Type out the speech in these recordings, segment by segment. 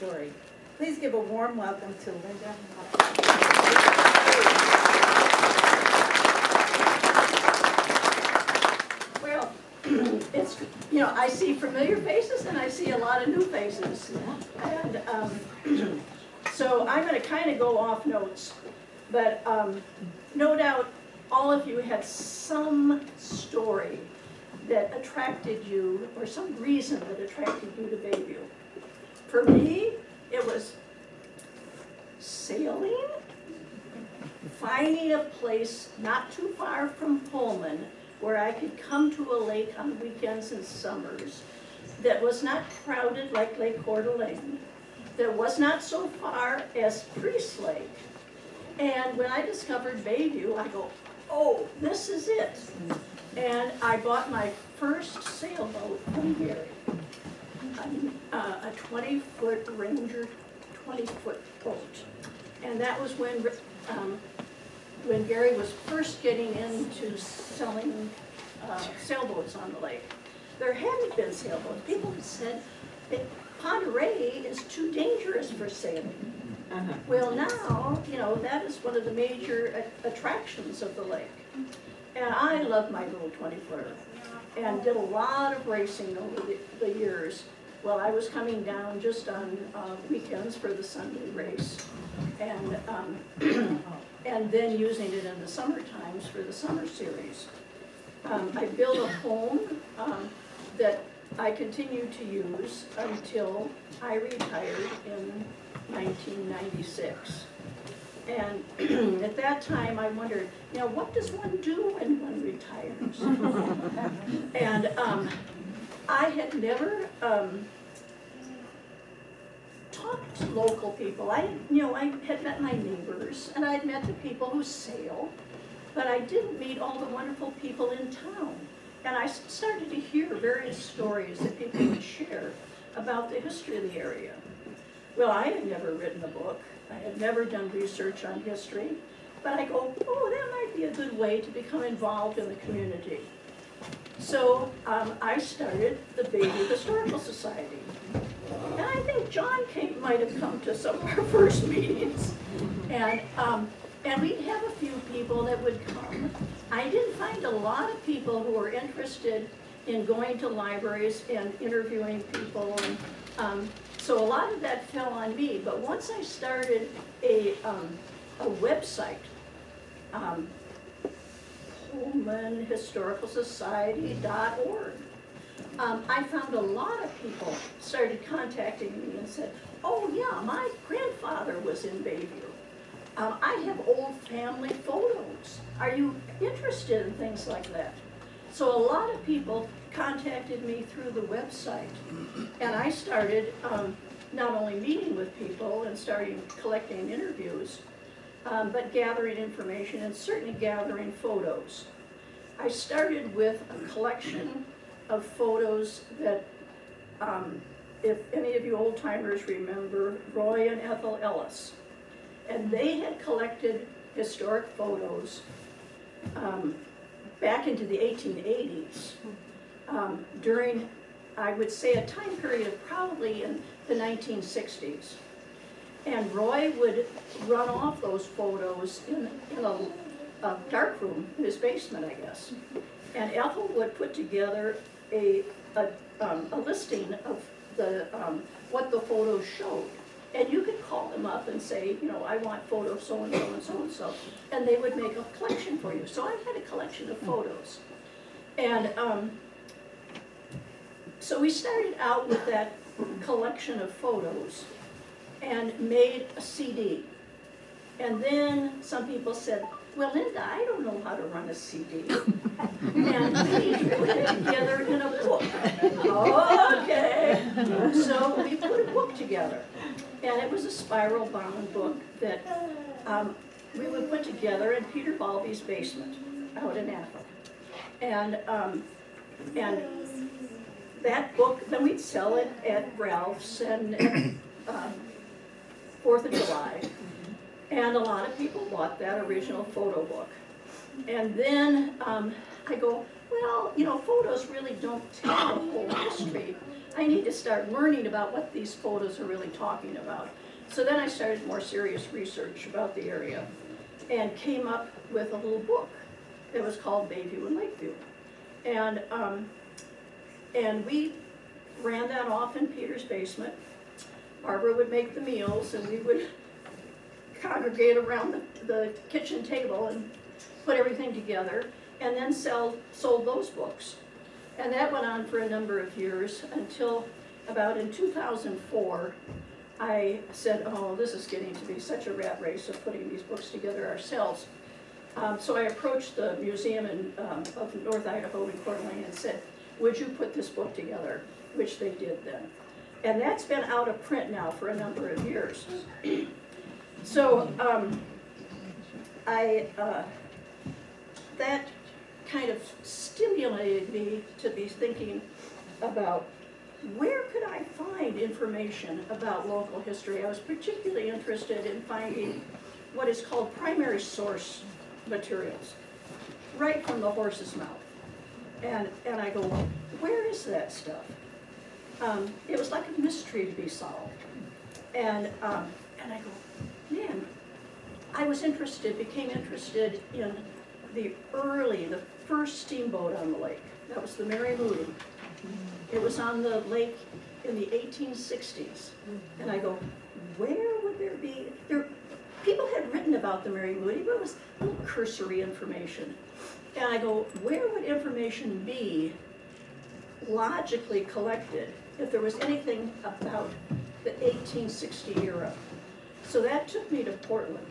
story. Please give a warm welcome to Linda. Well, it's, I see familiar faces and I see a lot of new faces. And so I'm going to kind of go off notes, but no doubt all of you had some story that attracted you, or some reason that attracted you to Bayview. For me, it was sailing, finding a place not too far from Pullman where I could come to a lake on weekends and summers that was not crowded like Lake Coeur d'Alene, that was not so far as Priest Lake. And when I discovered Bayview, I go, oh, this is it. And I bought my first sailboat from Gary, a 20-foot Ranger, 20-foot boat. And that was when Gary was first getting into selling sailboats on the lake. There hadn't been sailboats. People had said that Ponderay is too dangerous for sailing. Well, now, that is one of the major attractions of the lake. And I love my little 20-footer and did a lot of racing over the years. Well, I was coming down just on weekends for the Sunday race, and then using it in the summer times for the summer series. I built a home that I continued to use until I retired in 1996. And at that time I wondered, what does one do when one retires? And I had never talked to local people. I had met my neighbors, and I had met the people who sail, but I didn't meet all the wonderful people in town. And I started to hear various stories that people would share about the history of the area. Well, I had never written a book. I had never done research on history, but I go, oh, that might be a good way to become involved in the community. So I started the Bayview Historical Society. And I think John might have come to some of our first meetings. And we'd have a few people that would come. I did find a lot of people who were interested in going to libraries and interviewing people. And so a lot of that fell on me. But once I started a website, PullmanHistoricalSociety.org, I found a lot of people started contacting me and said, oh yeah, my grandfather was in Bayview. I have old family photos. Are you interested in things like that? So a lot of people contacted me through the website. And I started not only meeting with people and starting collecting interviews, but gathering information and certainly gathering photos. I started with a collection of photos that, if any of you old timers remember, Roy and Ethel Ellis. And they had collected historic photos back into the 1880s during, I would say, a time period of probably in the 1960s. And Roy would run off those photos in a dark room in his basement, I guess. And Ethel would put together a listing of the what the photos showed. And you could call them up and say, I want photo so-and-so and so-and-so. And they would make a collection for you. So I had a collection of photos. And so we started out with that collection of photos and made a CD. And then some people said, well, Linda, I don't know how to run a CD. And we put it together in a book. Okay. So we put a book together. And it was a spiral bound book that we would put together in Peter Balby's basement out in Athol. And that book, then we'd sell it at Ralph's and at 4th of July. And a lot of people bought that original photo book. And then I go, well, photos really don't tell the whole history I need to start learning about what these photos are really talking about. So then I started more serious research about the area and came up with a little book. It was called Bayview and Lakeview. And we ran that off in Peter's basement. Barbara would make the meals and we would congregate around the kitchen table and put everything together and then sold those books. And that went on for a number of years until about in 2004, I said, oh, this is getting to be such a rat race of putting these books together ourselves. So I approached the museum of North Idaho in Coeur d'Alene and said, would you put this book together? Which they did then. And that's been out of print now for a number of years. So that kind of stimulated me to be thinking about where could I find information about local history. I was particularly interested in finding what is called primary source materials, right from the horse's mouth. And I go, where is that stuff? It was like a mystery to be solved. And I go, man, I was became interested in the first steamboat on the lake. That was the Mary Moody. It was on the lake in the 1860s. And I go, where would there be, people had written about the Mary Moody, but it was little cursory information. And I go, where would information be logically collected if there was anything about the 1860 era? So that took me to Portland.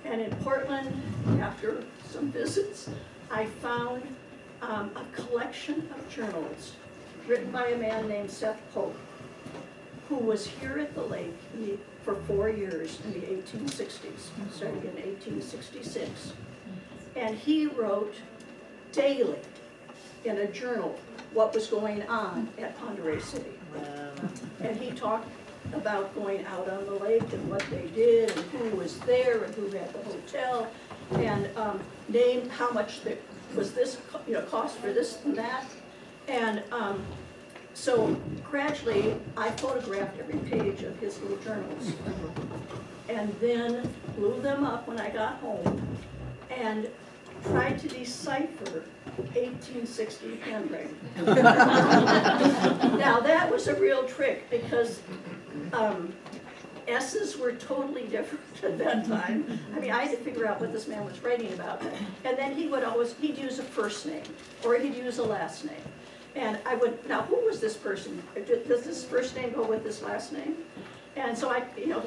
And in Portland, after some visits, I found a collection of journals written by a man named Seth Pope, who was here at the lake for 4 years in the 1860s, starting in 1866. And he wrote daily in a journal what was going on at Ponderay City. And he talked about going out on the lake and what they did and who was there and who had the hotel and named how much was this, cost for this and that. And so gradually I photographed every page of his little journals and then blew them up when I got home and tried to decipher 1860 handwriting. Now that was a real trick because S's were totally different at that time. I mean, I had to figure out what this man was writing about. And then he'd use a first name or he'd use a last name. And I would, now who was this person? Does this first name go with this last name? And so I,